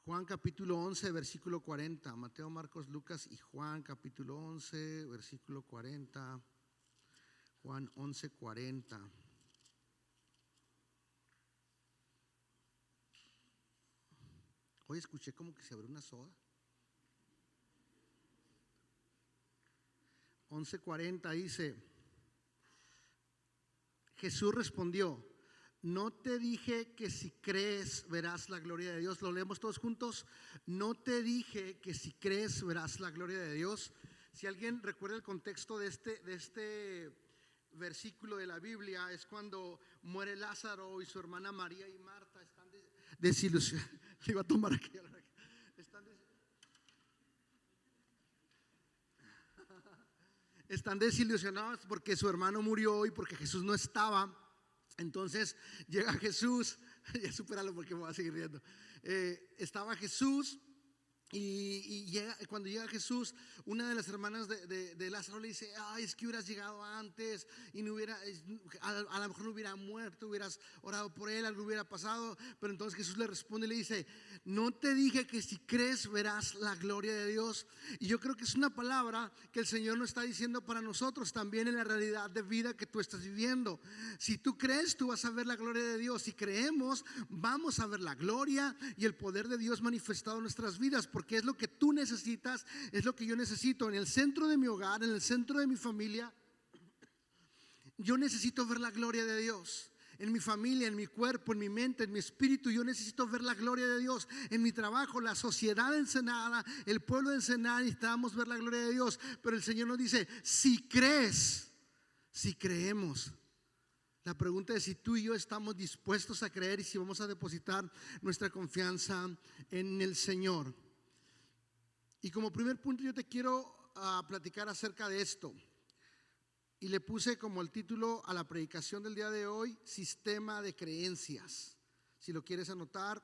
Juan capítulo 11, versículo 40. Mateo, Marcos, Lucas y Juan capítulo 11, versículo 40. Juan 11, 40. Hoy escuché como que se abrió una soda. 11:40 dice: Jesús respondió: no te dije que si crees verás la gloria de Dios. Lo leemos todos juntos. No te dije que si crees verás la gloria de Dios. Si alguien recuerda el contexto de este versículo de la Biblia, es cuando muere Lázaro y su hermana María y Marta están desilusionadas. Le iba a tomar aquí. Están desilusionados porque su hermano murió y porque Jesús no estaba. Entonces llega Jesús, ya supéralo porque me voy a seguir riendo. Estaba Jesús y cuando llega Jesús, una de las hermanas de Lázaro le dice: ay, es que hubieras llegado antes y no hubiera, a lo mejor no hubiera muerto, hubieras orado por él, algo hubiera pasado. Pero entonces Jesús le responde y le dice: no te dije que si crees verás la gloria de Dios. Y yo creo que es una palabra que el Señor nos está diciendo para nosotros también en la realidad de vida que tú estás viviendo. Si tú crees, tú vas a ver la gloria de Dios. Si creemos, vamos a ver la gloria y el poder de Dios manifestado en nuestras vidas, porque es lo que tú necesitas, es lo que yo necesito. En el centro de mi hogar, en el centro de mi familia, yo necesito ver la gloria de Dios. En mi familia, en mi cuerpo, en mi mente, en mi espíritu, yo necesito ver la gloria de Dios. En mi trabajo, la sociedad de Ensenada, el pueblo de Ensenada, necesitamos ver la gloria de Dios. Pero el Señor nos dice: si crees, si creemos. La pregunta es si tú y yo estamos dispuestos a creer y si vamos a depositar nuestra confianza en el Señor. Y como primer punto yo te quiero platicar acerca de esto. Y le puse como el título a la predicación del día de hoy: sistema de creencias. Si lo quieres anotar,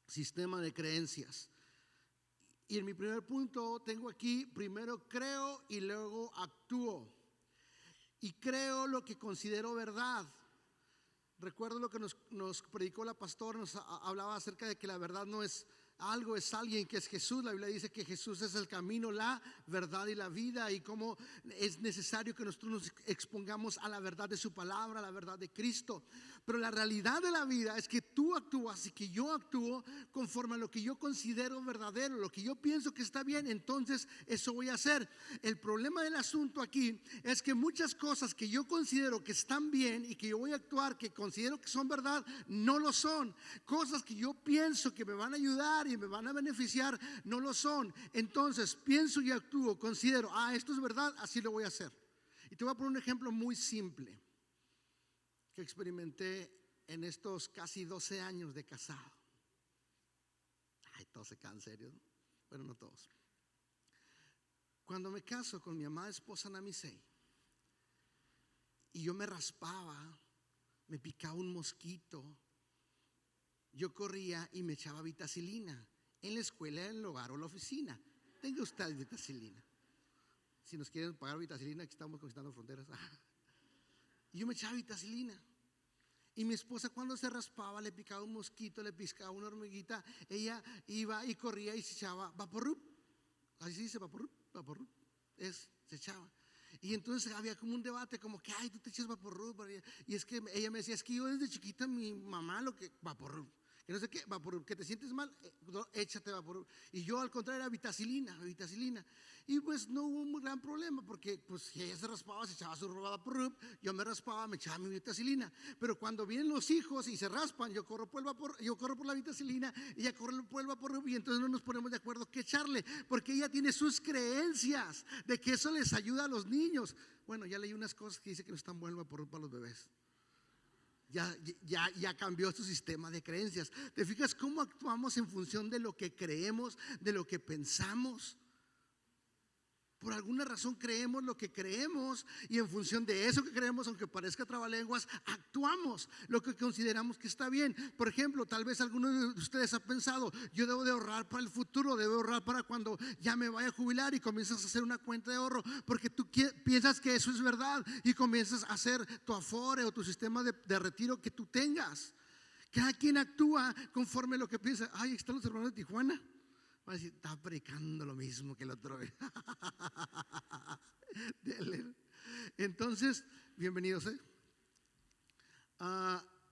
sistema de creencias. Y en mi primer punto tengo aquí: primero creo y luego actúo. Y creo lo que considero verdad. Recuerdo lo que nos predicó la pastora, nos hablaba acerca de que la verdad no es algo, es alguien, que es Jesús. La Biblia dice que Jesús es el camino, la verdad y la vida, y cómo es necesario que nosotros nos expongamos a la verdad de su palabra, a la verdad de Cristo. Pero la realidad de la vida es que tú actúas y que yo actúo conforme a lo que yo considero verdadero, lo que yo pienso que está bien, entonces eso voy a hacer. El problema del asunto aquí es que muchas cosas que yo considero que están bien y que yo voy a actuar, que considero que son verdad, no lo son. Cosas que yo pienso que me van a ayudar y me van a beneficiar, no lo son. Entonces pienso y actúo, considero: esto es verdad, así lo voy a hacer. Y te voy a poner un ejemplo muy simple que experimenté en estos casi 12 años de casado. Todos se quedan serios, ¿no? Bueno, no todos. Cuando me caso con mi amada esposa Namisei y yo me raspaba, me picaba un mosquito, yo corría y me echaba vitacilina en la escuela, en el hogar o la oficina. Tenga usted vitacilina. Si nos quieren pagar vitacilina, aquí estamos conquistando fronteras. Y yo me echaba vitacilina. Y mi esposa, cuando se raspaba, le picaba un mosquito, le picaba una hormiguita, ella iba y corría y se echaba Vaporub. Así se dice, Vaporub, Vaporub. Se echaba. Y entonces había como un debate, como que: tú te echas Vaporub. Y es que ella me decía: es que yo desde chiquita, mi mamá, lo que Vaporub, que no sé qué, Vaporub, que te sientes mal, échate Vaporub. Y yo al contrario era vitacilina. Y pues no hubo un gran problema, porque pues si ella se raspaba, se echaba su Vaporub, yo me raspaba, me echaba mi vitacilina. Pero cuando vienen los hijos y se raspan, yo corro por la vitacilina, ella corre por el Vaporub, y entonces no nos ponemos de acuerdo qué echarle, porque ella tiene sus creencias de que eso les ayuda a los niños. Bueno, ya leí unas cosas que dice que no es tan bueno el Vaporub para los bebés. Ya cambió su sistema de creencias. ¿Te fijas cómo actuamos en función de lo que creemos, de lo que pensamos? Por alguna razón creemos lo que creemos, y en función de eso que creemos, aunque parezca trabalenguas, actuamos lo que consideramos que está bien. Por ejemplo, tal vez alguno de ustedes ha pensado: yo debo de ahorrar para el futuro, debo ahorrar para cuando ya me vaya a jubilar, y comienzas a hacer una cuenta de ahorro porque tú piensas que eso es verdad, y comienzas a hacer tu Afore o tu sistema de retiro que tú tengas. Cada quien actúa conforme a lo que piensa. Ay, están los hermanos de Tijuana. Va a decir, está predicando lo mismo que el otro. Entonces, bienvenidos.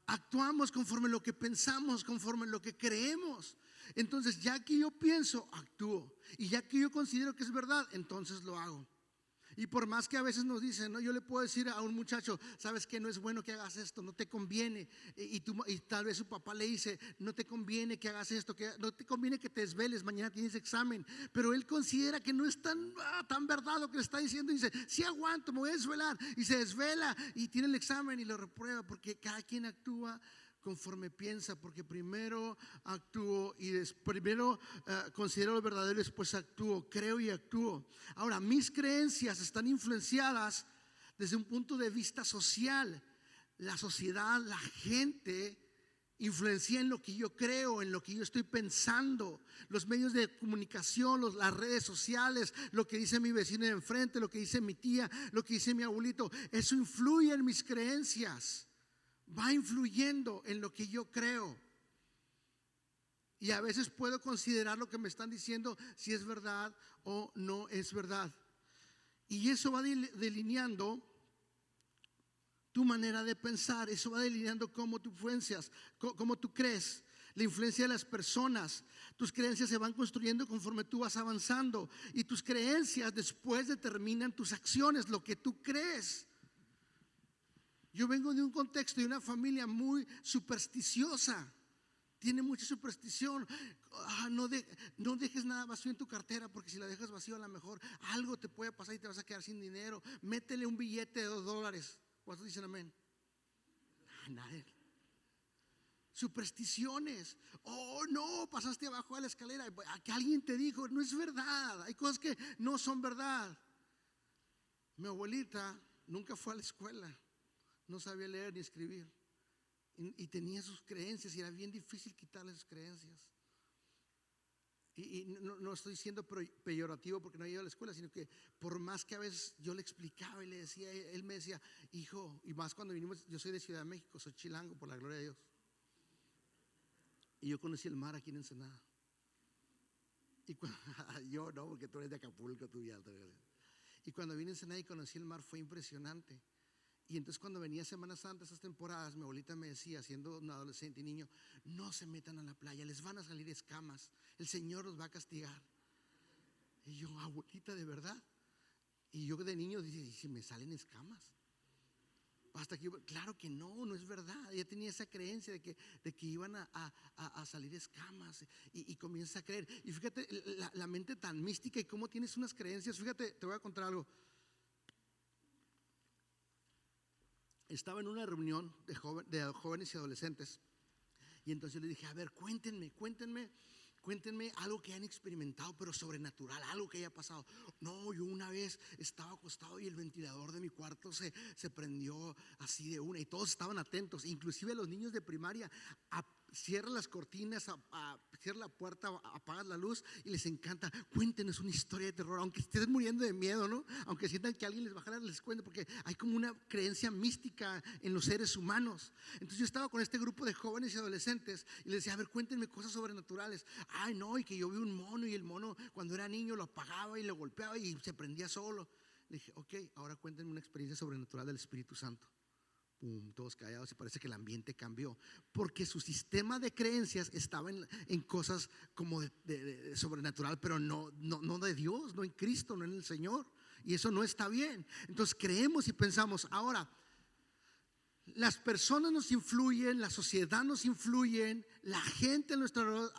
Actuamos conforme a lo que pensamos, conforme a lo que creemos. Entonces, ya que yo pienso, actúo. Y ya que yo considero que es verdad, entonces lo hago. Y por más que a veces nos dicen, ¿no? Yo le puedo decir a un muchacho, sabes que no es bueno que hagas esto, no te conviene. Y tal vez su papá le dice, no te conviene que hagas esto, que no te conviene que te desveles, mañana tienes examen. Pero él considera que no es tan verdad lo que le está diciendo. Y dice, sí aguanto, me voy a desvelar. Y se desvela y tiene el examen y lo reprueba, porque cada quien actúa conforme piensa, porque primero actúo y primero considero lo verdadero, después actúo, creo y actúo. Ahora, mis creencias están influenciadas desde un punto de vista social. La sociedad, la gente influencia en lo que yo creo, en lo que yo estoy pensando. Los medios de comunicación, las redes sociales, lo que dice mi vecino de enfrente, lo que dice mi tía, lo que dice mi abuelito, eso influye en mis creencias. Va influyendo en lo que yo creo. Y a veces puedo considerar lo que me están diciendo si es verdad o no es verdad. Y eso va delineando tu manera de pensar. Eso va delineando cómo tú influencias, cómo tú crees. La influencia de las personas. Tus creencias se van construyendo conforme tú vas avanzando. Y tus creencias después determinan tus acciones, lo que tú crees. Yo vengo de un contexto de una familia muy supersticiosa. Tiene mucha superstición. No dejes nada vacío en tu cartera, porque si la dejas vacío a lo mejor algo te puede pasar y te vas a quedar sin dinero. Métele un billete de $2. ¿Cuántos dicen amén? Nadie. Supersticiones. Oh no, pasaste abajo de la escalera, que alguien te dijo, no es verdad. Hay cosas que no son verdad. Mi abuelita nunca fue a la escuela. No sabía leer ni escribir y tenía sus creencias y era bien difícil quitarle sus creencias. Y no estoy siendo peyorativo porque no he ido a la escuela, sino que por más que a veces yo le explicaba y le decía, él me decía, hijo, y más cuando vinimos, yo soy de Ciudad de México, soy chilango por la gloria de Dios. Y yo conocí el mar aquí en Ensenada. Y yo no, porque tú eres de Acapulco, tú ya. Y cuando vine a Ensenada y conocí el mar fue impresionante. Y entonces cuando venía Semana Santa, esas temporadas, mi abuelita me decía, siendo un adolescente y niño, no se metan a la playa, les van a salir escamas, el Señor los va a castigar. Y yo, abuelita, ¿de verdad? Y yo de niño dije, ¿y si me salen escamas? Hasta que claro que no es verdad. Ella tenía esa creencia de que iban a salir escamas y comienza a creer. Y fíjate la mente tan mística y cómo tienes unas creencias. Fíjate, te voy a contar algo. Estaba en una reunión de jóvenes y adolescentes y entonces le dije, a ver, cuéntenme algo que han experimentado pero sobrenatural, algo que haya pasado. No, yo una vez estaba acostado y el ventilador de mi cuarto se prendió así de una y todos estaban atentos, inclusive los niños de primaria. Cierra las cortinas, cierra la puerta, apagas la luz y les encanta. Cuéntenos una historia de terror, aunque estén muriendo de miedo, ¿no? Aunque sientan que alguien les bajara, les cuente, porque hay como una creencia mística en los seres humanos. Entonces yo estaba con este grupo de jóvenes y adolescentes y les decía, a ver, cuéntenme cosas sobrenaturales. Ay no, y que yo vi un mono y el mono cuando era niño lo apagaba y lo golpeaba y se prendía solo. Le dije, ok, ahora cuéntenme una experiencia sobrenatural del Espíritu Santo. Todos callados y parece que el ambiente cambió porque su sistema de creencias estaba en cosas como de sobrenatural, pero no de Dios, no en Cristo, no en el Señor, y eso no está bien. Entonces creemos y pensamos. Ahora, las personas nos influyen, la sociedad nos influye, la gente a nuestro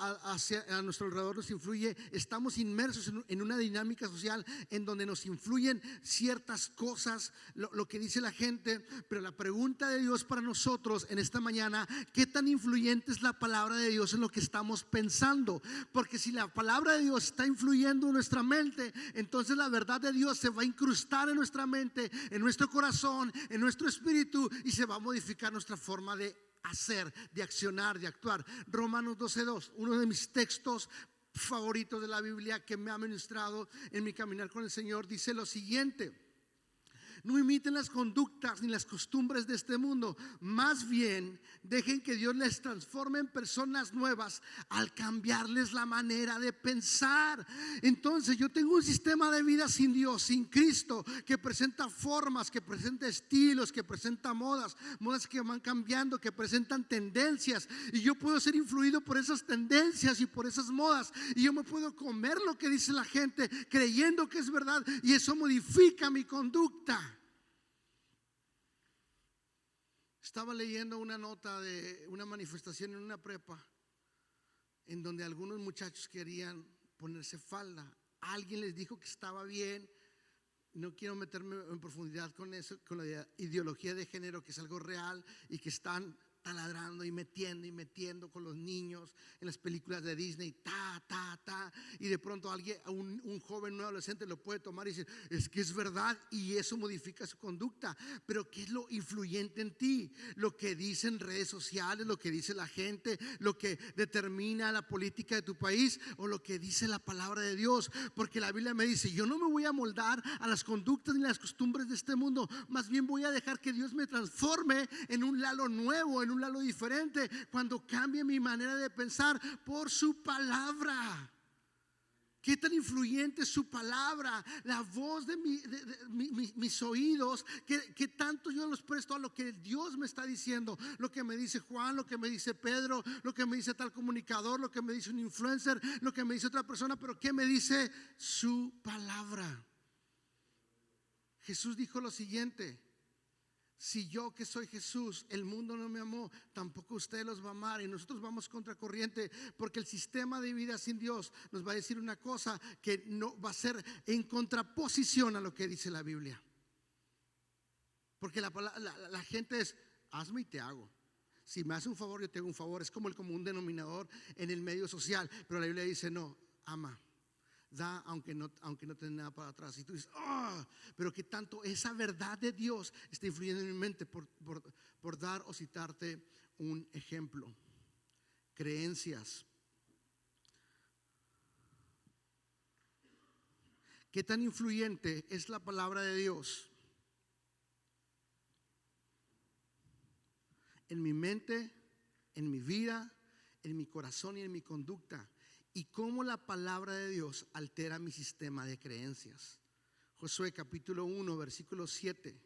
alrededor nos influye. Estamos inmersos en una dinámica social en donde nos influyen ciertas cosas, lo que dice la gente. Pero la pregunta de Dios para nosotros en esta mañana, ¿qué tan influyente es la palabra de Dios en lo que estamos pensando? Porque si la palabra de Dios está influyendo en nuestra mente, entonces la verdad de Dios se va a incrustar en nuestra mente, en nuestro corazón, en nuestro espíritu, y se va a modificar nuestra forma de hacer, de accionar, de actuar. Romanos 12:2, uno de mis textos favoritos de la Biblia que me ha ministrado en mi caminar con el Señor, dice lo siguiente: No imiten las conductas ni las costumbres de este mundo. Más bien, dejen que Dios les transforme en personas nuevas al cambiarles la manera de pensar. Entonces, yo tengo un sistema de vida sin Dios, sin Cristo, que presenta formas, que presenta estilos, que presenta modas que van cambiando, que presentan tendencias. Y yo puedo ser influido por esas tendencias y por esas modas. Y yo me puedo comer lo que dice la gente, creyendo que es verdad. Y eso modifica mi conducta. Estaba leyendo una nota de una manifestación en una prepa en donde algunos muchachos querían ponerse falda. Alguien les dijo que estaba bien. No quiero meterme en profundidad con eso, con la ideología de género, que es algo real y que están taladrando y metiendo con los niños en las películas de Disney, y de pronto alguien, un joven, un adolescente lo puede tomar y decir, es que es verdad, y eso modifica su conducta. Pero ¿qué es lo influyente en ti? Lo que dicen redes sociales, lo que dice la gente, lo que determina la política de tu país, o lo que dice la palabra de Dios. Porque la Biblia me dice, yo no me voy a moldar a las conductas ni las costumbres de este mundo, más bien voy a dejar que Dios me transforme en un Lalo nuevo, en un Lalo diferente, cuando cambie mi manera de pensar por su palabra. ¿Qué tan influyente es su palabra? La voz de mis oídos, que tanto yo los presto a lo que Dios me está diciendo, lo que me dice Juan, lo que me dice Pedro, lo que me dice tal comunicador, lo que me dice un influencer, lo que me dice otra persona, pero ¿qué me dice su palabra? Jesús dijo lo siguiente: si yo, que soy Jesús, el mundo no me amó, tampoco usted los va a amar. Y nosotros vamos contracorriente, porque el sistema de vida sin Dios nos va a decir una cosa que no va a ser en contraposición a lo que dice la Biblia. Porque la gente es, hazme y te hago. Si me hace un favor, yo te hago un favor. Es como el común denominador en el medio social. Pero la Biblia dice, no, ama, da aunque no te den nada para atrás. Y tú dices, pero que tanto esa verdad de Dios está influyendo en mi mente. Por dar o citarte un ejemplo. Creencias. ¿Qué tan influyente es la palabra de Dios en mi mente, en mi vida, en mi corazón y en mi conducta? Y cómo la palabra de Dios altera mi sistema de creencias. Josué capítulo 1 versículo 7.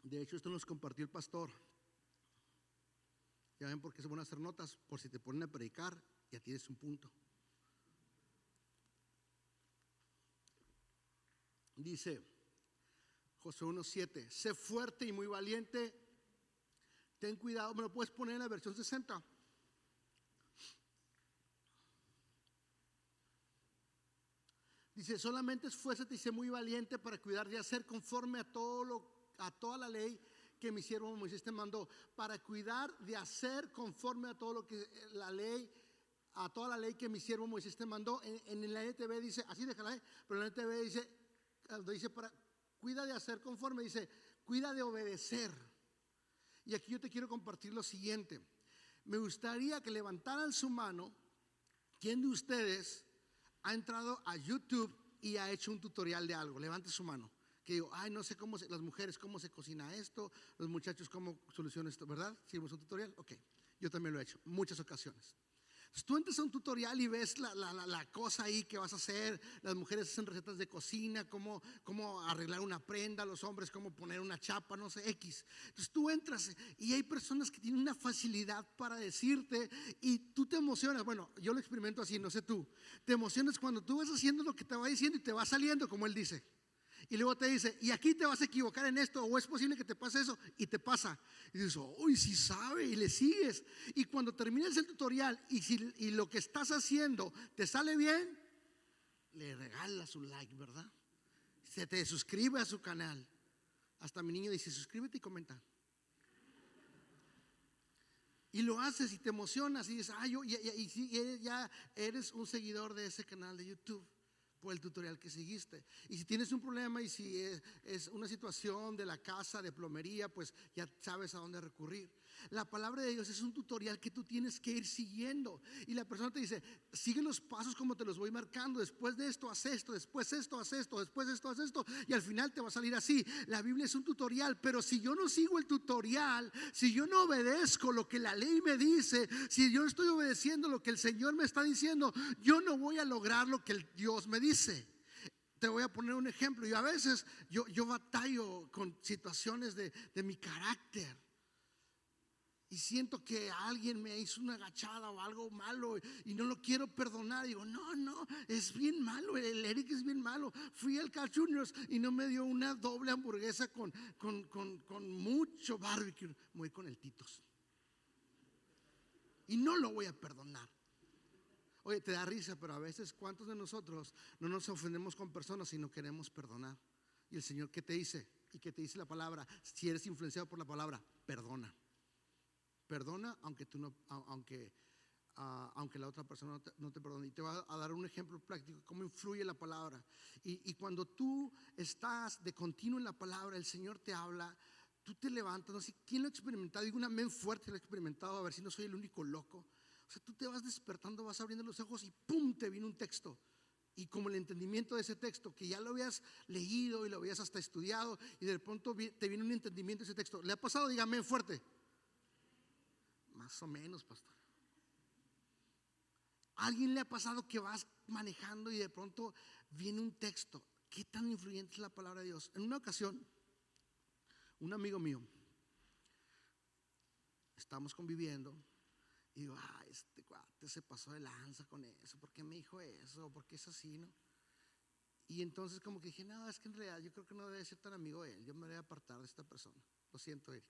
De hecho, esto nos compartió el pastor. Ya ven por qué se van a hacer notas, por si te ponen a predicar, ya tienes un punto. Dice Josué 1:7, sé fuerte y muy valiente. Ten cuidado, me lo puedes poner en la versión 60. Dice, solamente esfuérzate y sé muy valiente para cuidar de hacer conforme a toda la ley que mi siervo Moisés te mandó. Para cuidar de hacer conforme a todo lo que a toda la ley que mi siervo Moisés te mandó. En la NTV dice, así déjala, pero en la NTV dice para cuida de hacer conforme, dice cuida de obedecer. Y aquí yo te quiero compartir lo siguiente. Me gustaría que levantaran su mano. ¿Quién de ustedes ha entrado a YouTube y ha hecho un tutorial de algo? Levante su mano. Que digo, no sé cómo las mujeres cómo se cocina esto, los muchachos cómo solucionan esto, ¿verdad? Si hicimos un tutorial, ok. Yo también lo he hecho, muchas ocasiones. Entonces, tú entras a un tutorial y ves la cosa ahí que vas a hacer. Las mujeres hacen recetas de cocina, cómo arreglar una prenda, los hombres cómo poner una chapa, no sé, X. Entonces tú entras y hay personas que tienen una facilidad para decirte y tú te emocionas. Bueno, yo lo experimento así, no sé tú. Te emocionas cuando tú vas haciendo lo que te va diciendo y te va saliendo como él dice. Y luego te dice, y aquí te vas a equivocar en esto, o es posible que te pase eso, y te pasa. Y dices, uy, sí sabe, y le sigues. Y cuando terminas el tutorial y lo que estás haciendo te sale bien, le regalas un like, ¿verdad? Se te suscribe a su canal. Hasta mi niño dice, suscríbete y comenta. Y lo haces y te emocionas y dices, ya eres un seguidor de ese canal de YouTube. por el tutorial que seguiste. Y si tienes un problema y si es una situación de la casa, de plomería, pues ya sabes a dónde recurrir. La palabra de Dios es un tutorial que tú tienes que ir siguiendo. Y la persona te dice, sigue los pasos como te los voy marcando. Después de esto, haz esto. Después esto, haz esto. Después de esto, haz esto. Y al final te va a salir así. La Biblia es un tutorial. Pero si yo no sigo el tutorial, si yo no obedezco lo que la ley me dice, si yo no estoy obedeciendo lo que el Señor me está diciendo, yo no voy a lograr lo que Dios me dice. Te voy a poner un ejemplo. Y a veces yo batallo con situaciones de mi carácter. Y siento que alguien me hizo una agachada o algo malo y no lo quiero perdonar. Digo, no, es bien malo, el Eric es bien malo. Fui al Carl Jr. y no me dio una doble hamburguesa con mucho barbecue. Me voy con el Titos. Y no lo voy a perdonar. Oye, te da risa, pero a veces, ¿cuántos de nosotros no nos ofendemos con personas y no queremos perdonar? Y el Señor, ¿qué te dice? ¿Y qué te dice la palabra? Si eres influenciado por la palabra, perdona. Perdona aunque la otra persona no te perdone. Y te voy a dar un ejemplo práctico, cómo influye la palabra. Y cuando tú estás de continuo en la palabra, el Señor te habla, tú te levantas. No sé quién lo ha experimentado, digo un amén fuerte, lo ha experimentado, a ver si no soy el único loco. O sea, tú te vas despertando, vas abriendo los ojos y ¡pum!, te viene un texto. Y como el entendimiento de ese texto, que ya lo habías leído y lo habías hasta estudiado, y de pronto te viene un entendimiento de ese texto. ¿Le ha pasado? Diga amén fuerte. Más o menos, pastor. ¿A alguien le ha pasado que vas manejando y de pronto viene un texto? ¿Qué tan influyente es la palabra de Dios? En una ocasión, un amigo mío, estamos conviviendo y digo, este cuate se pasó de lanza con eso, ¿por qué me dijo eso? ¿Por qué es así, no? Y entonces como que dije, no, es que en realidad yo creo que no debe ser tan amigo de él, yo me voy a apartar de esta persona. Lo siento, Eric.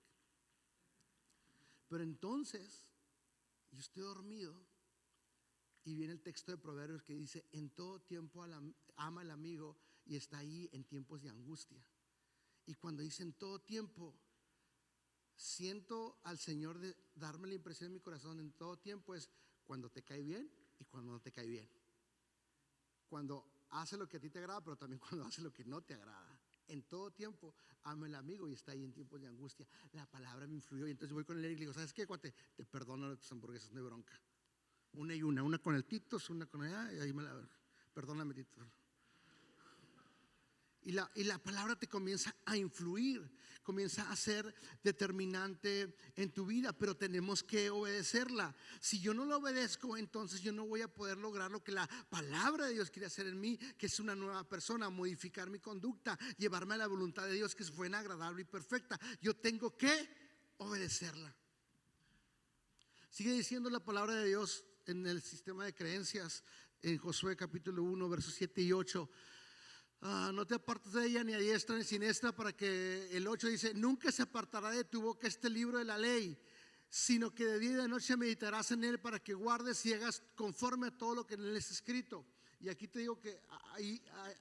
Pero entonces yo estoy dormido y viene el texto de Proverbios que dice, en todo tiempo ama al amigo y está ahí en tiempos de angustia. Y cuando dice en todo tiempo, siento al Señor de darme la impresión en mi corazón, en todo tiempo es cuando te cae bien y cuando no te cae bien. Cuando hace lo que a ti te agrada, pero también cuando hace lo que no te agrada. En todo tiempo ama al amigo y está ahí en tiempos de angustia. La palabra me influyó y entonces voy con el Eric y le digo, ¿sabes qué, cuate? Te perdono tus hamburguesas, no hay bronca. Una con el Titos, una con allá, y ahí perdóname, Titos. Y la palabra te comienza a influir, comienza a ser determinante en tu vida, pero tenemos que obedecerla. Si yo no la obedezco, entonces yo no voy a poder lograr lo que la palabra de Dios quiere hacer en mí, que es una nueva persona, modificar mi conducta, llevarme a la voluntad de Dios, que es buena, agradable y perfecta. Yo tengo que obedecerla. Sigue diciendo la palabra de Dios en el sistema de creencias, en Josué capítulo 1, versos 7 y 8. No te apartes de ella ni a diestra ni siniestra, para que el 8 dice, nunca se apartará de tu boca este libro de la ley, sino que de día y de noche meditarás en él, para que guardes y hagas conforme a todo lo que en él es escrito. Y aquí te digo que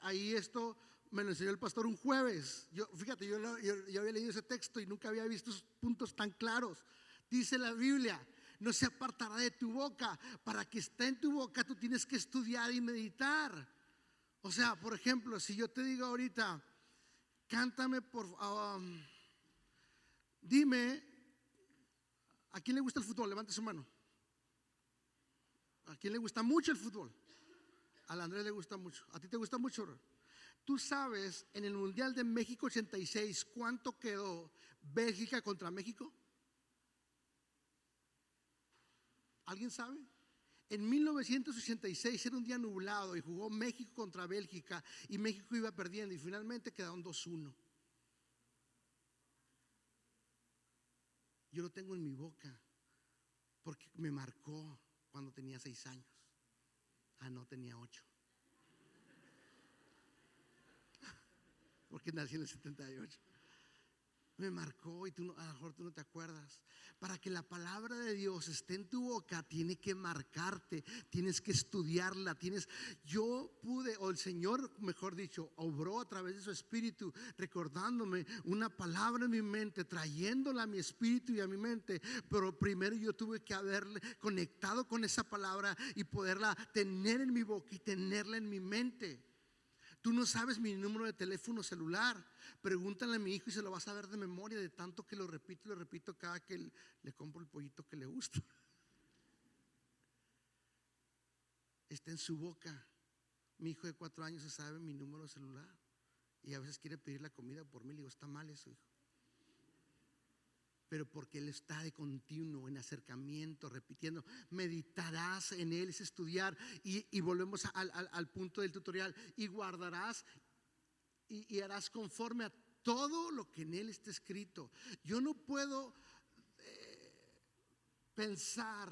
ahí esto me lo enseñó el pastor un jueves. Fíjate, yo había leído ese texto y nunca había visto esos puntos tan claros. Dice la Biblia, no se apartará de tu boca. Para que esté en tu boca tú tienes que estudiar y meditar. O sea, por ejemplo, si yo te digo ahorita, cántame dime, ¿a quién le gusta el fútbol? Levante su mano. ¿A quién le gusta mucho el fútbol? Al Andrés le gusta mucho. ¿A ti te gusta mucho, bro? ¿Tú sabes en el Mundial de México 86 cuánto quedó Bélgica contra México? ¿Alguien sabe? En 1986 era un día nublado y jugó México contra Bélgica y México iba perdiendo y finalmente quedaron 2-1. Yo lo tengo en mi boca porque me marcó cuando tenía 6 años. No, tenía 8. Porque nací en el 78. Me marcó y a lo mejor tú no te acuerdas. Para que la palabra de Dios esté en tu boca, tiene que marcarte, tienes que estudiarla. O el Señor, mejor dicho, obró a través de su espíritu, recordándome una palabra en mi mente, trayéndola a mi espíritu y a mi mente. Pero primero yo tuve que haberle conectado con esa palabra y poderla tener en mi boca y tenerla en mi mente. Tú no sabes mi número de teléfono celular. Pregúntale a mi hijo y se lo vas a ver de memoria, de tanto que lo repito cada que le compro el pollito que le gusta. Está en su boca. Mi hijo de 4 años se sabe mi número de celular y a veces quiere pedir la comida por mí. Le digo, está mal eso, hijo. Pero porque él está de continuo en acercamiento, repitiendo. Meditarás en él, es estudiar. Y volvemos al punto del tutorial. Y guardarás y harás conforme a todo lo que en él está escrito. Yo no puedo pensar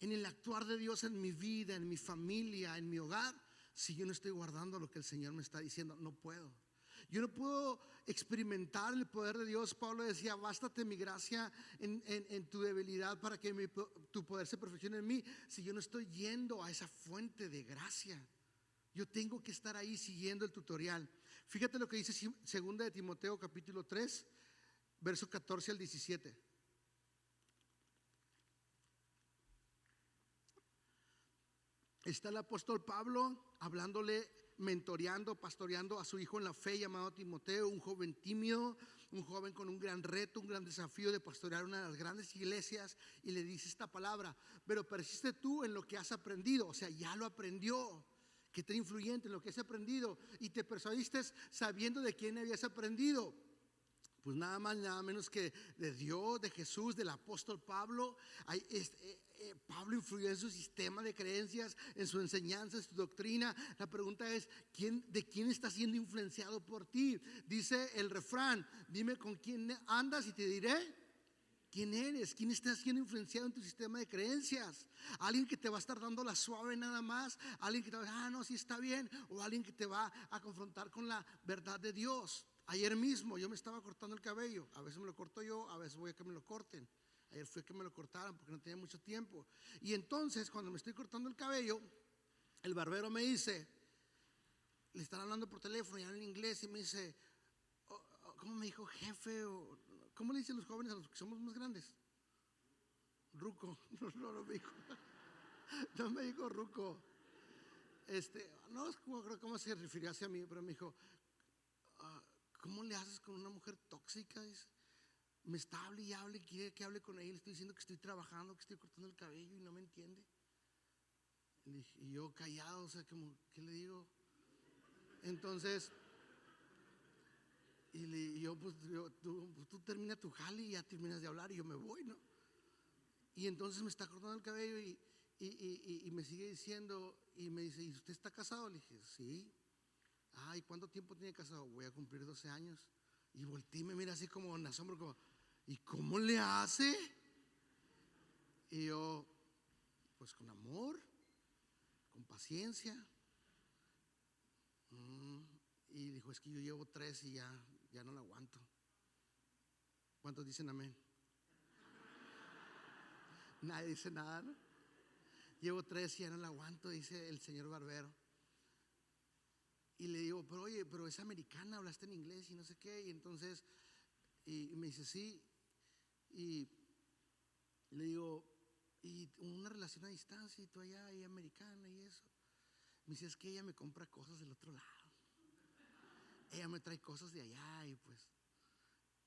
en el actuar de Dios en mi vida, en mi familia, en mi hogar, si yo no estoy guardando lo que el Señor me está diciendo. No puedo. Yo no puedo experimentar el poder de Dios. Pablo decía, bástate mi gracia en tu debilidad para que tu poder se perfeccione en mí. Si yo no estoy yendo a esa fuente de gracia, yo tengo que estar ahí siguiendo el tutorial. Fíjate lo que dice 2 de Timoteo capítulo 3, verso 14 al 17. Está el apóstol Pablo hablándole, mentoreando, pastoreando a su hijo en la fe llamado Timoteo, un joven tímido, un joven con un gran reto, un gran desafío de pastorear una de las grandes iglesias, y le dice esta palabra: pero persiste tú en lo que has aprendido. O sea, ya lo aprendió. Que te influyente en lo que has aprendido, y te persuadiste sabiendo de quién habías aprendido. Pues nada más, nada menos que de Dios, de Jesús, del apóstol Pablo. Pablo influyó en su sistema de creencias, en su enseñanza, en su doctrina. La pregunta es, ¿de quién está siendo influenciado por ti? Dice el refrán, dime con quién andas y te diré quién eres. ¿Quién está siendo influenciado en tu sistema de creencias? Alguien que te va a estar dando la suave nada más, alguien que te va a decir, no, sí está bien, o alguien que te va a confrontar con la verdad de Dios. Ayer mismo yo me estaba cortando el cabello. A veces me lo corto yo, a veces voy a que me lo corten. Ayer fue que me lo cortaran porque no tenía mucho tiempo. Y entonces cuando me estoy cortando el cabello, el barbero me dice, le están hablando por teléfono y hablan en inglés, y me dice, ¿cómo me dijo jefe? O, ¿cómo le dicen los jóvenes a los que somos más grandes? Ruco. No me dijo. No me dijo ruco. No creo cómo se refirió hacia mí, pero me dijo, ¿cómo le haces con una mujer tóxica? Dice, me está hable y hable, quiere que hable con ella. Le estoy diciendo que estoy trabajando, que estoy cortando el cabello y no me entiende. Y yo callado, o sea, como, ¿qué le digo? Entonces, tú termina tu jale y ya terminas de hablar y yo me voy, ¿no? Y entonces me está cortando el cabello y me sigue diciendo, y me dice, ¿y usted está casado? Le dije, sí. ¿Y cuánto tiempo tiene casado? Voy a cumplir 12 años. Y volteé y me mira así como en asombro, como, ¿y cómo le hace? Y yo, pues con amor, con paciencia. Y dijo, es que yo llevo 3 y ya no la aguanto. ¿Cuántos dicen amén? Nadie dice nada, ¿no? Llevo 3 y ya no la aguanto, dice el señor barbero. Y le digo, pero oye, pero es americana, hablaste en inglés y no sé qué. Y entonces, y me dice, sí. Y le digo, y una relación a distancia, y tú allá, y americana y eso. Me dice, es que ella me compra cosas del otro lado. Ella me trae cosas de allá y pues.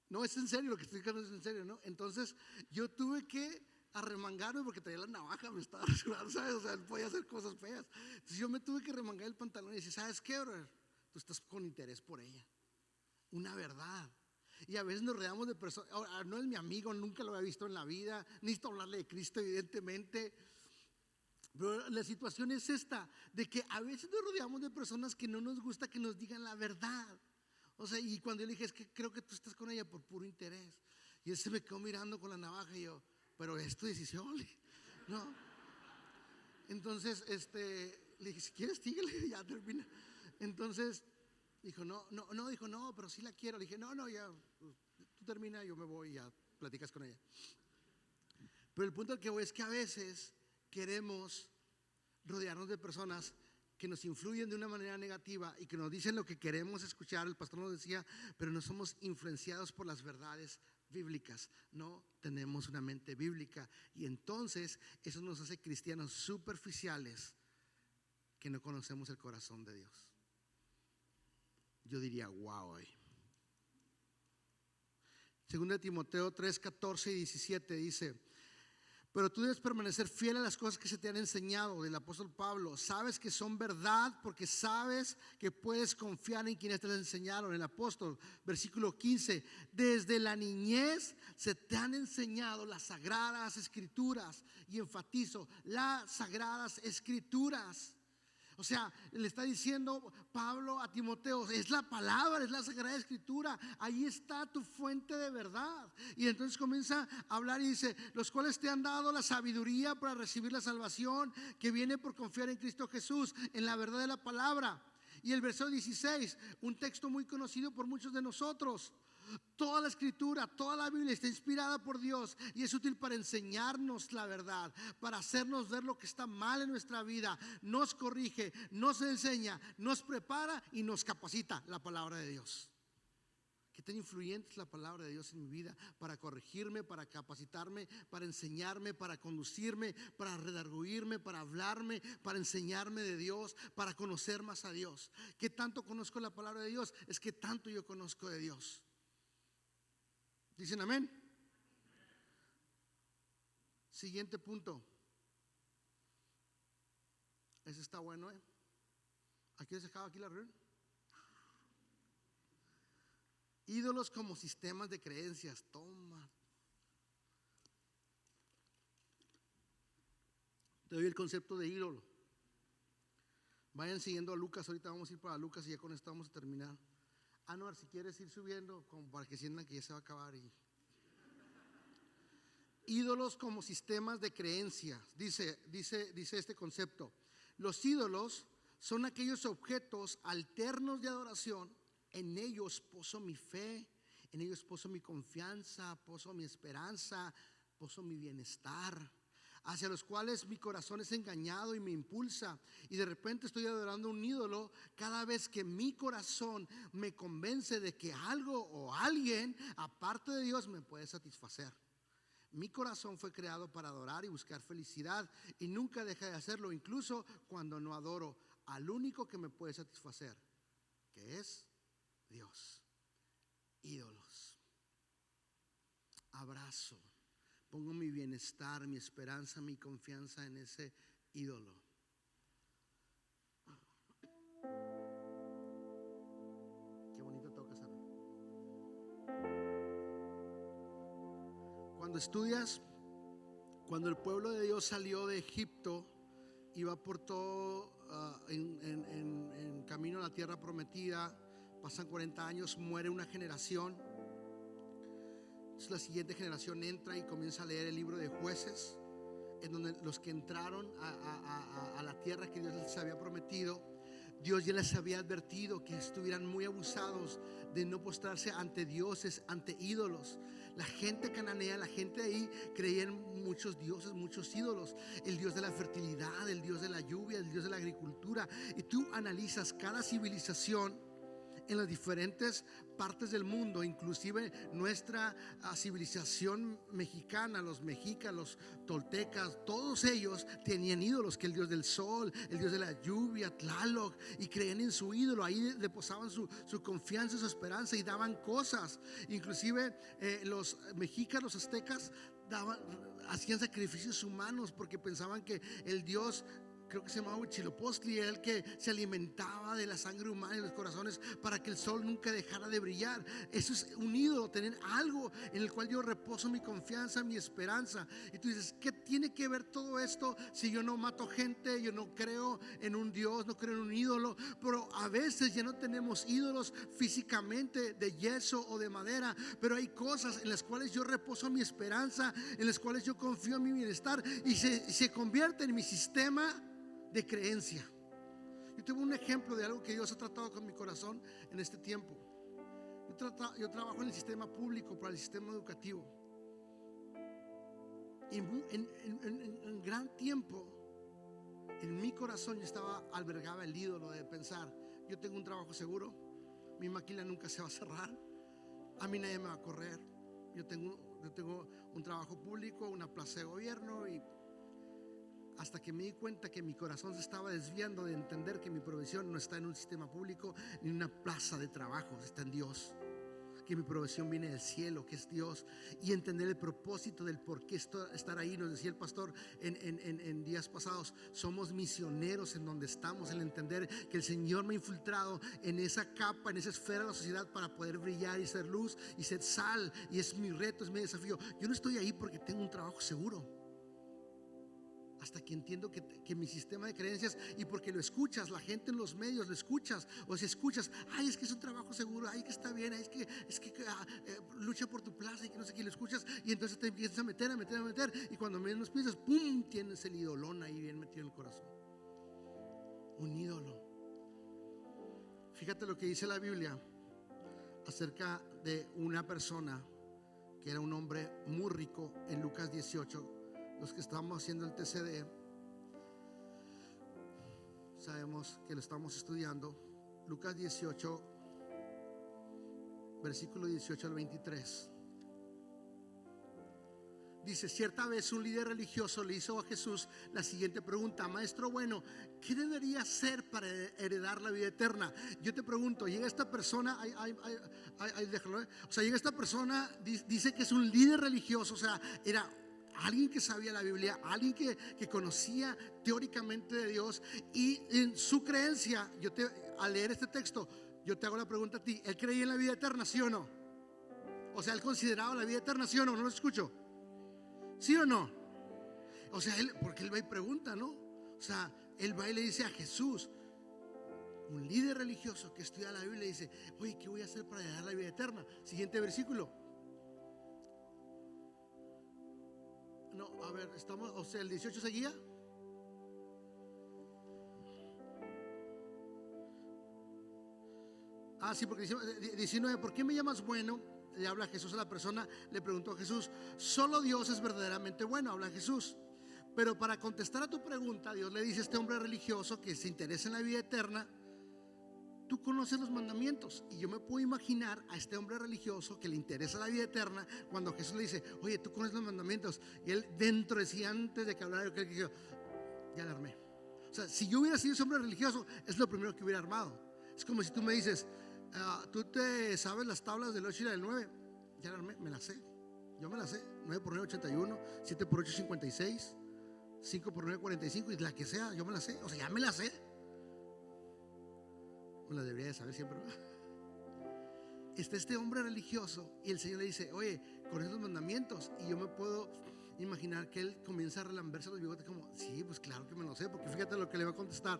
No, es en serio, lo que estoy diciendo es en serio, ¿no? Entonces, yo tuve que arremangarme porque traía la navaja, me estaba rasurando, ¿sabes? O sea, él podía hacer cosas feas. Entonces yo me tuve que remangar el pantalón y decir, ¿sabes qué, brother? Tú estás con interés por ella. Una verdad. Y a veces nos rodeamos de personas, no es mi amigo, nunca lo había visto en la vida, necesito hablarle de Cristo evidentemente. Pero la situación es esta, de que a veces nos rodeamos de personas que no nos gusta que nos digan la verdad. O sea, y cuando yo le dije, es que creo que tú estás con ella por puro interés. Y él se me quedó mirando con la navaja y yo, pero es tu decisión, ¿no? Entonces, le dije, si quieres, síguele, ya termina. Entonces, dijo, dijo, no, pero sí la quiero. Le dije, no, ya, tú termina, yo me voy y ya platicas con ella. Pero el punto al que voy es que a veces queremos rodearnos de personas que nos influyen de una manera negativa y que nos dicen lo que queremos escuchar. El pastor nos decía, pero no somos influenciados por las verdades bíblicas, no tenemos una mente bíblica, y entonces eso nos hace cristianos superficiales que no conocemos el corazón de Dios. yo diría wow. Segunda de Timoteo 3, 14 y 17 dice: pero tú debes permanecer fiel a las cosas que se te han enseñado, del apóstol Pablo. Sabes que son verdad porque sabes que puedes confiar en quienes te las enseñaron. El apóstol, versículo 15: desde la niñez se te han enseñado las sagradas escrituras. Y enfatizo, las sagradas escrituras. O sea, le está diciendo Pablo a Timoteo: es la palabra, es la Sagrada Escritura, ahí está tu fuente de verdad. Y entonces comienza a hablar y dice: los cuales te han dado la sabiduría para recibir la salvación que viene por confiar en Cristo Jesús, en la verdad de la palabra. Y el verso 16, un texto muy conocido por muchos de nosotros: toda la escritura, toda la Biblia está inspirada por Dios y es útil para enseñarnos la verdad, para hacernos ver lo que está mal en nuestra vida. Nos corrige, nos enseña, nos prepara y nos capacita. La palabra de Dios. ¿Qué tan influyente es la palabra de Dios en mi vida? Para corregirme, para capacitarme, para enseñarme, para conducirme, para redarguirme, para hablarme, para enseñarme de Dios, para conocer más a Dios. ¿Qué tanto conozco la palabra de Dios? Es que tanto yo conozco de Dios. ¿Dicen amén? Siguiente punto. Ese está bueno, ¿eh? ¿Aquí les dejaba aquí la reunión? Ídolos como sistemas de creencias. Toma. Te doy el concepto de ídolo. Vayan siguiendo a Lucas. Ahorita vamos a ir para Lucas y ya con esto vamos a terminar. Anuar, si quieres ir subiendo, como para que sientan que ya se va a acabar. Ídolos como sistemas de creencias. Dice este concepto: los ídolos son aquellos objetos alternos de adoración. En ellos poso mi fe, en ellos poso mi confianza, poso mi esperanza, poso mi bienestar, hacia los cuales mi corazón es engañado y me impulsa. Y de repente estoy adorando un ídolo cada vez que mi corazón me convence de que algo o alguien aparte de Dios me puede satisfacer. Mi corazón fue creado para adorar y buscar felicidad, y nunca deja de hacerlo, incluso cuando no adoro al único que me puede satisfacer, que es Dios. Ídolos. Abrazo. Pongo mi bienestar, mi esperanza, mi confianza en ese ídolo. Qué bonito tocas, ¿no? Cuando estudias, cuando el pueblo de Dios salió de Egipto, iba por todo en camino a la tierra prometida, pasan 40 años, muere una generación. Entonces la siguiente generación entra y comienza a leer el libro de Jueces, en donde los que entraron a la tierra que Dios les había prometido, Dios ya les había advertido que estuvieran muy abusados de no postrarse ante dioses, ante ídolos. La gente cananea, la gente de ahí creía en muchos dioses, muchos ídolos. El Dios de la fertilidad, el Dios de la lluvia, el Dios de la agricultura. Y tú analizas cada civilización en las diferentes partes del mundo, inclusive nuestra civilización mexicana, los mexicas, los toltecas, todos ellos tenían ídolos, que el Dios del sol, el Dios de la lluvia, Tlaloc, y creían en su ídolo. Ahí deposaban su confianza, su esperanza, y daban cosas. Inclusive los mexicas, los aztecas hacían sacrificios humanos porque pensaban que el Dios, creo que se llamaba Huitzilopochtli, era el que se alimentaba de la sangre humana y los corazones para que el sol nunca dejara de brillar. Eso es un ídolo, tener algo en el cual yo reposo mi confianza, mi esperanza. Y tú dices: ¿qué tiene que ver todo esto si yo no mato gente, yo no creo en un Dios, no creo en un ídolo? Pero a veces ya no tenemos ídolos físicamente de yeso o de madera, pero hay cosas en las cuales yo reposo mi esperanza, en las cuales yo confío en mi bienestar, y se convierte en mi sistema de creencia. Yo tengo un ejemplo de algo que Dios ha tratado con mi corazón en este tiempo. Yo trabajo en el sistema público, para el sistema educativo, y en gran tiempo en mi corazón yo albergaba el ídolo de pensar: yo tengo un trabajo seguro, mi máquina nunca se va a cerrar, a mí nadie me va a correr, yo tengo un trabajo público, una plaza de gobierno, y hasta que me di cuenta que mi corazón se estaba desviando de entender que mi provisión no está en un sistema público ni en una plaza de trabajo, está en Dios. Que mi provisión viene del cielo, que es Dios, y entender el propósito del por qué estar ahí. Nos decía el pastor en días pasados, somos misioneros en donde estamos, el entender que el Señor me ha infiltrado en esa capa, en esa esfera de la sociedad para poder brillar y ser luz y ser sal, y es mi reto, es mi desafío. Yo no estoy ahí porque tengo un trabajo seguro, hasta que entiendo que mi sistema de creencias, y porque lo escuchas, la gente en los medios lo escuchas, o si escuchas, ay, es que es un trabajo seguro, ay, que está bien, ay, es que lucha por tu plaza, y que no sé qué, lo escuchas, y entonces te empiezas a meter, y cuando menos piensas, pum, tienes el idolón ahí bien metido en el corazón, un ídolo. Fíjate lo que dice la Biblia acerca de una persona que era un hombre muy rico en Lucas 18. Los que estamos haciendo el TCD sabemos que lo estamos estudiando. Lucas 18, versículo 18 al 23. Dice: cierta vez un líder religioso le hizo a Jesús la siguiente pregunta: maestro bueno, ¿qué debería hacer para heredar la vida eterna? Yo te pregunto, llega esta persona, déjalo, o sea, llega esta persona, dice que es un líder religioso, o sea, era alguien que sabía la Biblia, alguien que conocía teóricamente de Dios, y en su creencia, al leer este texto, yo te hago la pregunta a ti: ¿él creía en la vida eterna, sí o no? O sea, ¿él consideraba la vida eterna, sí o no? No lo escucho. ¿Sí o no? O sea, porque él va y pregunta, ¿no? O sea, él va y le dice a Jesús, un líder religioso que estudia la Biblia, le dice: oye, ¿qué voy a hacer para heredar la vida eterna? Siguiente versículo. No, a ver, estamos, o sea, el 18 seguía. Sí, porque 19, ¿por qué me llamas bueno? Le habla Jesús a la persona, le preguntó a Jesús: solo Dios es verdaderamente bueno, habla Jesús. Pero para contestar a tu pregunta, Dios le dice a este hombre religioso que se interesa en la vida eterna: tú conoces los mandamientos. Y yo me puedo imaginar a este hombre religioso que le interesa la vida eterna, cuando Jesús le dice: oye, tú conoces los mandamientos. Y él dentro decía, antes de que hablara, ya la armé. O sea, si yo hubiera sido ese hombre religioso, es lo primero que hubiera armado. Es como si tú me dices: tú te sabes las tablas del 8 y del 9. Ya la armé, me las sé. Yo me las sé. 9 por 9, 81. 7 por 8, 56. 5 por 9, 45. Y la que sea, yo me la sé. O sea, ya me la sé. Me la debería de saber siempre, ¿no? Está este hombre religioso y el Señor le dice: oye, con esos mandamientos. Y yo me puedo imaginar que él comienza a relamberse los bigotes como: sí, pues claro que me lo sé. Porque fíjate lo que le va a contestar: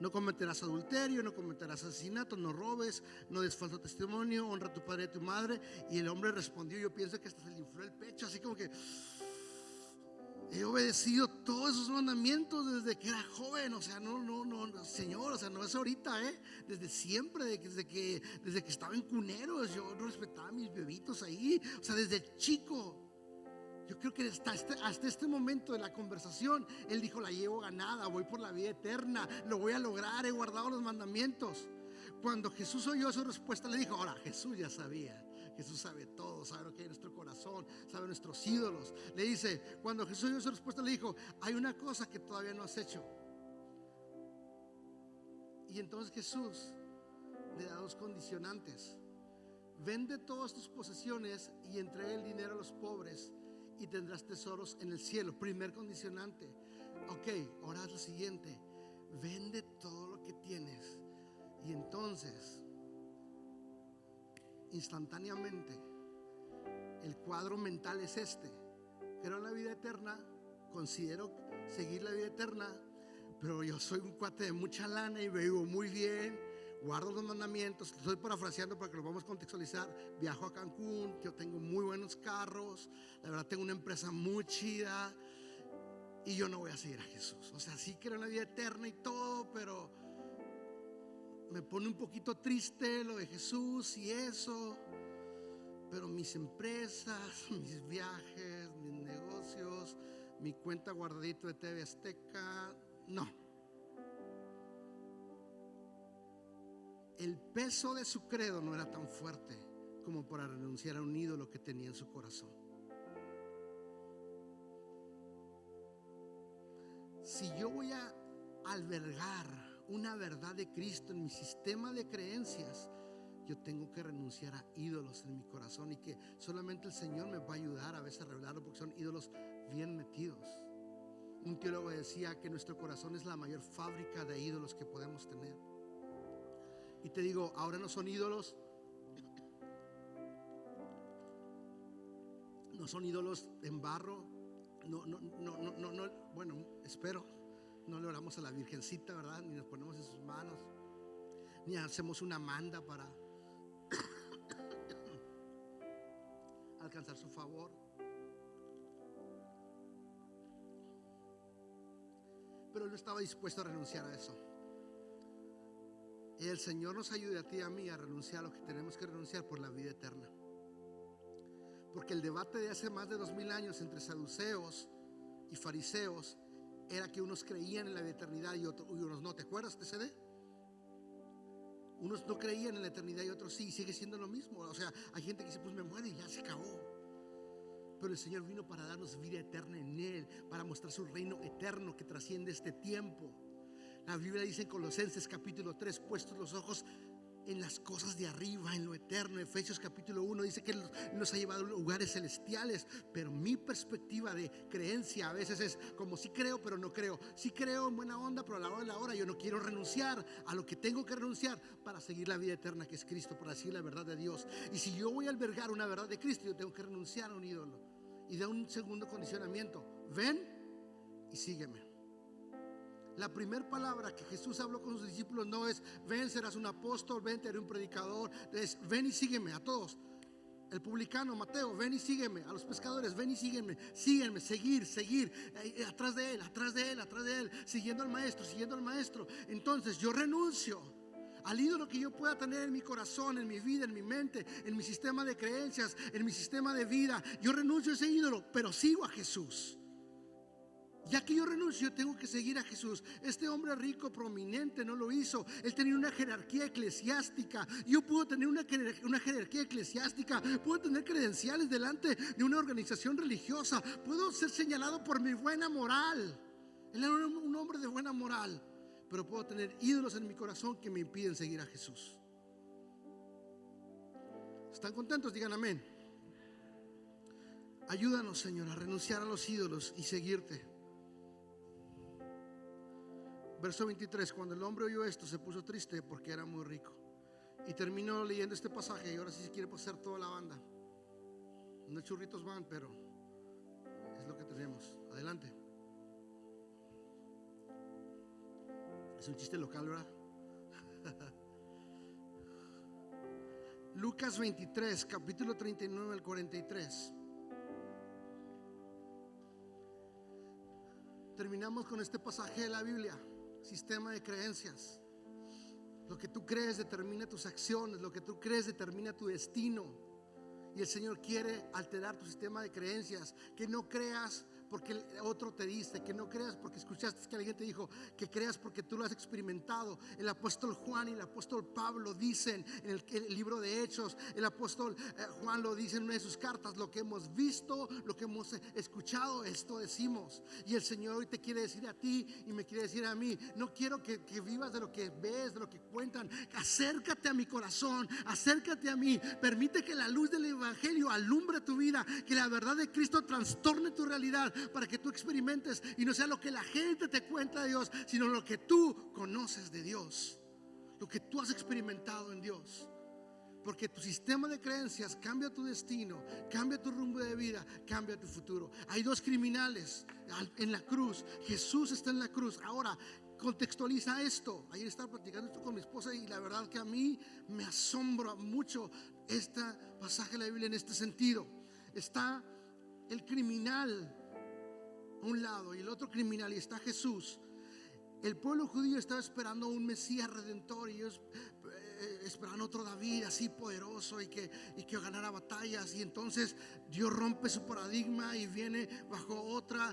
no cometerás adulterio, no cometerás asesinato, no robes, no des falso testimonio, honra a tu padre y a tu madre. Y el hombre respondió, yo pienso que hasta se le infló el pecho, así como que: he obedecido todos esos mandamientos desde que era joven. O sea, no, Señor, o sea, no es ahorita, desde siempre, desde que estaba en cuneros, yo no respetaba a mis bebitos ahí. O sea, desde chico. Yo creo que hasta este momento de la conversación, él dijo: la llevo ganada, voy por la vida eterna, lo voy a lograr, he guardado los mandamientos. Cuando Jesús oyó su respuesta, le dijo: ahora, Jesús ya sabía. Jesús sabe todo, sabe lo que hay en nuestro corazón, sabe nuestros ídolos. Le dice, cuando Jesús oyó su respuesta, le dijo: hay una cosa que todavía no has hecho. Y entonces Jesús le da dos condicionantes: vende todas tus posesiones y entrega el dinero a los pobres y tendrás tesoros en el cielo. Primer condicionante. Ok, ahora haz lo siguiente: vende todo lo que tienes. Y entonces, instantáneamente, el cuadro mental es este: creo en la vida eterna, considero seguir la vida eterna, pero yo soy un cuate de mucha lana y vivo muy bien, guardo los mandamientos. Estoy parafraseando para que lo vamos a contextualizar. Viajo a Cancún, yo tengo muy buenos carros, la verdad tengo una empresa muy chida, y yo no voy a seguir a Jesús. O sea, sí creo en la vida eterna y todo, pero me pone un poquito triste lo de Jesús y eso. Pero mis empresas, mis viajes, mis negocios, mi cuenta guardadito de TV Azteca, no. El peso de su credo no era tan fuerte como para renunciar a un ídolo que tenía en su corazón. si yo voy a albergar una verdad de Cristo en mi sistema de creencias, yo tengo que renunciar a ídolos en mi corazón, y que solamente el Señor me va a ayudar a veces a revelarlo, porque son ídolos bien metidos. Un teólogo decía que nuestro corazón es la mayor fábrica de ídolos que podemos tener. Y te digo, ahora no son ídolos, no son ídolos en barro. No, bueno, espero no le oramos a la Virgencita, ¿verdad? Ni nos ponemos en sus manos, ni hacemos una manda para alcanzar su favor. Pero él no estaba dispuesto a renunciar a eso. Y el Señor nos ayude a ti y a mí a renunciar a lo que tenemos que renunciar por la vida eterna. Porque el debate de hace más de 2000 años entre saduceos y fariseos era que unos creían en la eternidad y unos no. ¿Te acuerdas de ese? Unos no creían en la eternidad y otros sí, y sigue siendo lo mismo. O sea, hay gente que dice, pues me muero y ya se acabó. Pero el Señor vino para darnos vida eterna en Él, para mostrar su reino eterno que trasciende este tiempo. La Biblia dice en Colosenses capítulo 3, puestos los ojos en las cosas de arriba, en lo eterno. Efesios capítulo 1 dice que nos ha llevado a lugares celestiales. Pero mi perspectiva de creencia a veces es como si creo pero no creo. Sí creo en buena onda, pero a la hora de la hora yo no quiero renunciar a lo que tengo que renunciar para seguir la vida eterna que es Cristo, para seguir la verdad de Dios. Y si yo voy a albergar una verdad de Cristo, yo tengo que renunciar a un ídolo. Y da un segundo condicionamiento: ven y sígueme. La primera palabra que Jesús habló con sus discípulos no es ven, serás un apóstol, ven, te haré un predicador. Es ven y sígueme. A todos, el publicano Mateo, ven y sígueme. A los pescadores, ven y sígueme. Sígueme, seguir, atrás de él, atrás de él, atrás de él, siguiendo al maestro, siguiendo al maestro. Entonces yo renuncio al ídolo que yo pueda tener en mi corazón, en mi vida, en mi mente, en mi sistema de creencias, en mi sistema de vida. Yo renuncio a ese ídolo, pero sigo a Jesús. Ya que yo renuncio, tengo que seguir a Jesús. Este hombre rico, prominente, no lo hizo. Él tenía una jerarquía eclesiástica. Yo puedo tener una jerarquía eclesiástica. Puedo tener credenciales delante de una organización religiosa. Puedo ser señalado por mi buena moral. Él era un hombre de buena moral. Pero puedo tener ídolos en mi corazón que me impiden seguir a Jesús. ¿Están contentos? Digan amén. Ayúdanos, Señor, a renunciar a los ídolos y seguirte. Verso 23, cuando el hombre oyó esto, se puso triste porque era muy rico. Y terminó leyendo este pasaje. Y ahora sí se quiere pasar toda la banda. No churritos van, pero es lo que tenemos. Adelante. Es un chiste local, ¿verdad? Lucas 23, capítulo 39 al 43. Terminamos con este pasaje de la Biblia. Sistema de creencias. Lo que tú crees determina tus acciones. Lo que tú crees determina tu destino. Y el Señor quiere alterar tu sistema de creencias. Que no creas porque otro te dice, que no creas porque escuchaste que alguien te dijo, que creas porque tú lo has experimentado. El apóstol Juan y el apóstol Pablo dicen en el libro de Hechos, el apóstol Juan lo dice en una de sus cartas: lo que hemos visto, lo que hemos escuchado, esto decimos. Y el Señor hoy te quiere decir a ti y me quiere decir a mí: no quiero que vivas de lo que ves, de lo que cuentan. Acércate a mi corazón, acércate a mí. Permite que la luz del evangelio alumbre tu vida, que la verdad de Cristo trastorne tu realidad, para que tú experimentes y no sea lo que la gente te cuenta de Dios, sino lo que tú conoces de Dios, lo que tú has experimentado en Dios. Porque tu sistema de creencias cambia tu destino, cambia tu rumbo de vida, cambia tu futuro. Hay dos criminales en la cruz. Jesús está en la cruz. Ahora contextualiza esto. Ayer estaba platicando esto con mi esposa y la verdad que a mí me asombra mucho este pasaje de la Biblia en este sentido. Está el criminal a un lado y el otro criminal, y está Jesús. El pueblo judío estaba esperando un Mesías redentor, y ellos esperaban otro David así poderoso y que ganara batallas. Y entonces Dios rompe su paradigma y viene bajo otra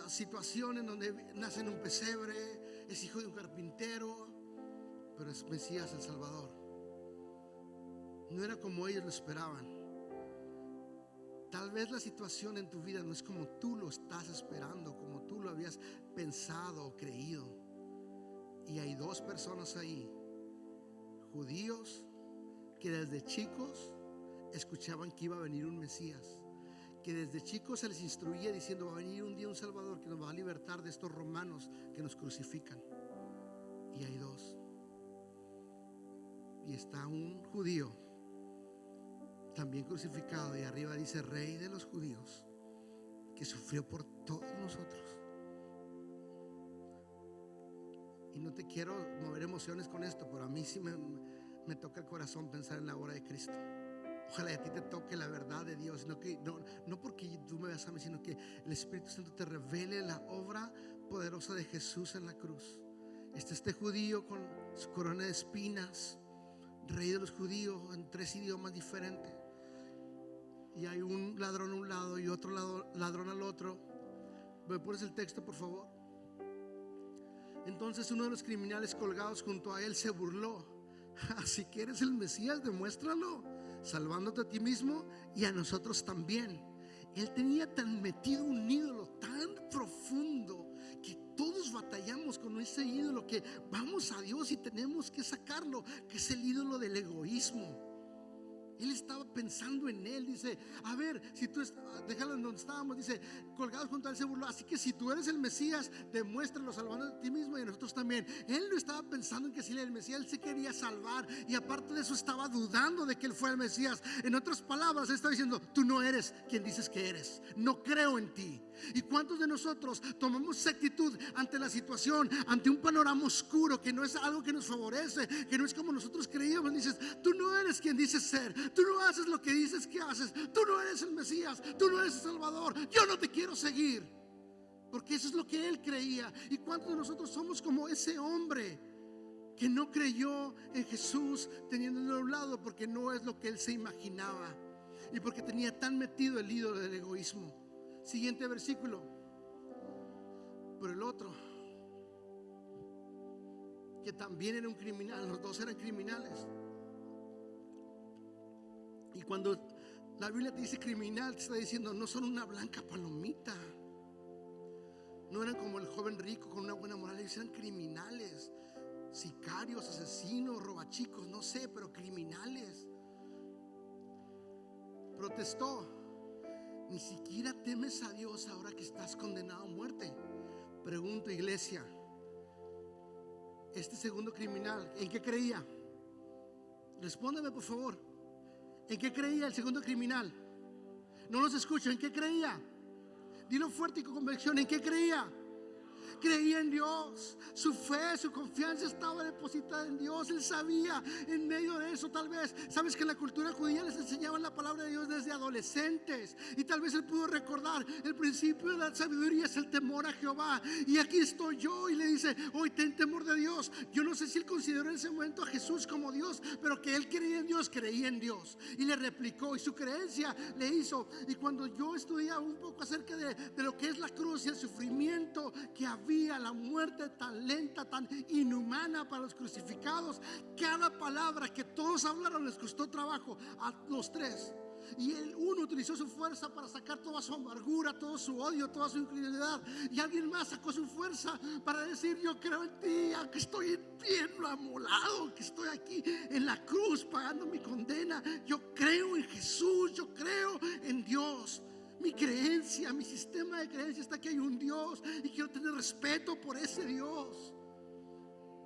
situación en donde nace en un pesebre, es hijo de un carpintero, pero es Mesías, el Salvador. No era como ellos lo esperaban. Tal vez la situación en tu vida no es como tú lo estás esperando, como tú lo habías pensado o creído. Y hay dos personas ahí, judíos, que desde chicos escuchaban que iba a venir un Mesías, que desde chicos se les instruía diciendo: va a venir un día un Salvador que nos va a libertar de estos romanos que nos crucifican. Y hay dos. Y está un judío también crucificado, y arriba dice Rey de los Judíos, que sufrió por todos nosotros. Y no te quiero mover emociones con esto, pero a mí sí me toca el corazón pensar en la obra de Cristo. Ojalá a ti te toque la verdad de Dios, no porque tú me veas a mí, sino que el Espíritu Santo te revele la obra poderosa de Jesús en la cruz. Este judío con su corona de espinas, Rey de los Judíos, en 3 idiomas diferentes. Y hay un ladrón a un lado y otro ladrón al otro. ¿Me pones el texto, por favor? Entonces uno de los criminales colgados junto a él se burló: así que eres el Mesías, demuéstralo, salvándote a ti mismo y a nosotros también. Él tenía tan metido un ídolo tan profundo que todos batallamos con ese ídolo, que vamos a Dios y tenemos que sacarlo, que es el ídolo del egoísmo. Él estaba pensando en él. Dice: a ver, si tú déjalo en donde estábamos. Dice: colgados junto a él se burló. Así que si tú eres el Mesías, demuéstralo, salvando a ti mismo y a nosotros también. Él no estaba pensando en que si él era el Mesías, él se quería salvar. Y aparte de eso, estaba dudando de que él fuera el Mesías. En otras palabras, él estaba diciendo: tú no eres quien dices que eres, no creo en ti. ¿Y cuántos de nosotros tomamos esa actitud ante la situación, ante un panorama oscuro, que no es algo que nos favorece, que no es como nosotros creíamos? Dices: tú no eres quien dices ser, tú no haces lo que dices que haces, tú no eres el Mesías, tú no eres el Salvador, yo no te quiero seguir. Porque eso es lo que él creía. ¿Y cuántos de nosotros somos como ese hombre que no creyó en Jesús, teniéndolo a un lado porque no es lo que él se imaginaba, y porque tenía tan metido el ídolo del egoísmo? Siguiente versículo. Pero el otro, que también era un criminal, los dos eran criminales. Y cuando la Biblia te dice criminal, te está diciendo: no son una blanca palomita, no eran como el joven rico con una buena moral. Ellos eran criminales, sicarios, asesinos, robachicos, no sé, pero criminales. Protestó: ni siquiera temes a Dios ahora que estás condenado a muerte. Pregunto, iglesia, este segundo criminal, ¿en qué creía? Respóndeme, por favor. ¿En qué creía el segundo criminal? No los escucho. ¿En qué creía? Dilo fuerte y con convicción. ¿En qué creía? Creía en Dios. Su fe, su confianza estaba depositada en Dios. Él sabía en medio de eso. Tal vez, sabes que en la cultura judía les enseñaban la palabra de Dios desde adolescentes, y tal vez él pudo recordar: el principio de la sabiduría es el temor a Jehová. Y aquí estoy yo, y le dice: hoy ten temor de Dios. Yo no sé si él consideró en ese momento a Jesús como Dios, pero que él creía en Dios, y le replicó, y su creencia le hizo. Y cuando yo estudiaba un poco acerca de lo que es la cruz y el sufrimiento que había, la muerte tan lenta, tan inhumana para los crucificados, cada palabra que todos hablaron les costó trabajo a los tres. Y uno utilizó su fuerza para sacar toda su amargura, todo su odio, toda su incredulidad, y alguien más sacó su fuerza para decir: yo creo en ti, aunque estoy bien amolado, que estoy aquí en la cruz pagando mi condena. Yo creo en Jesús, yo creo en Dios. Mi creencia, mi sistema de creencia está que hay un Dios, y quiero tener respeto por ese Dios.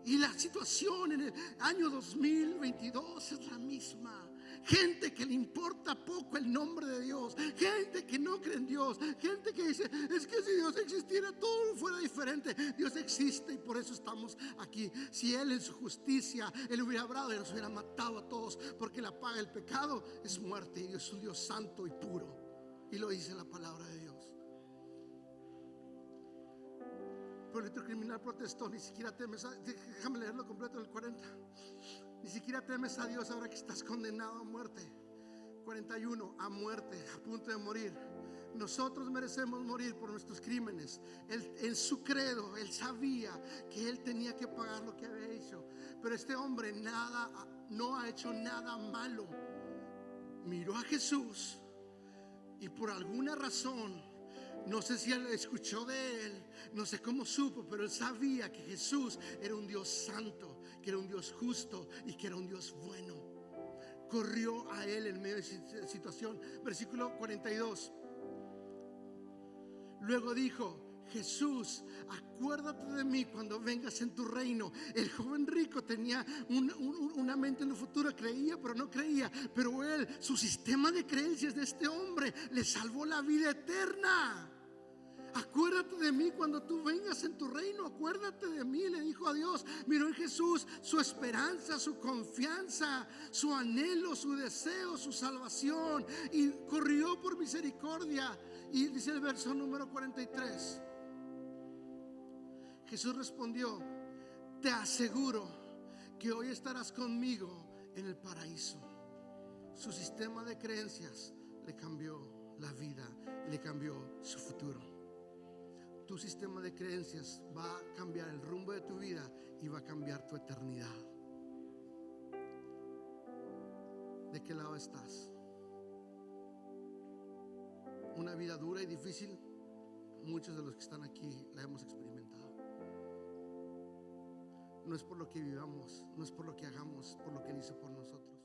Y la situación en el año 2022 es la misma. Gente que le importa poco el nombre de Dios, gente que no cree en Dios, gente que dice: es que si Dios existiera todo fuera diferente. Dios existe, y por eso estamos aquí. Si Él en su justicia, Él hubiera hablado y nos hubiera matado a todos, porque la paga del pecado es muerte, y Dios es un Dios santo y puro. Y lo dice la palabra de Dios. Pero el otro criminal protestó: ni siquiera temes déjame leerlo completo en el 40. Ni siquiera temes a Dios ahora que estás condenado a muerte. 41, a muerte, a punto de morir. Nosotros merecemos morir por nuestros crímenes. Él, en su credo, él sabía que él tenía que pagar lo que había hecho. Pero este hombre no ha hecho nada malo. Miró a Jesús Y por alguna razón, no sé si él escuchó de él, no sé cómo supo, pero él sabía que Jesús era un Dios santo, que era un Dios justo y que era un Dios bueno. Corrió a él en medio de esa situación. Versículo 42. Luego dijo: Jesús, acuérdate de mí cuando vengas en tu reino. El joven rico tenía una mente en el futuro, creía pero no creía. Pero él, su sistema de creencias de este hombre le salvó la vida eterna. Acuérdate de mí cuando tú vengas en tu reino. Acuérdate de mí, le dijo a Dios. Miró en Jesús su esperanza, su confianza, su anhelo, su deseo, su salvación, y corrió por misericordia. Y dice el verso número 43: Jesús respondió: te aseguro que hoy estarás conmigo en el paraíso. Su sistema de creencias le cambió la vida, le cambió su futuro. Tu sistema de creencias va a cambiar el rumbo de tu vida y va a cambiar tu eternidad. ¿De qué lado estás? Una vida dura y difícil. Muchos de los que están aquí la hemos experimentado. No es por lo que vivamos, no es por lo que hagamos, por lo que Él hizo por nosotros.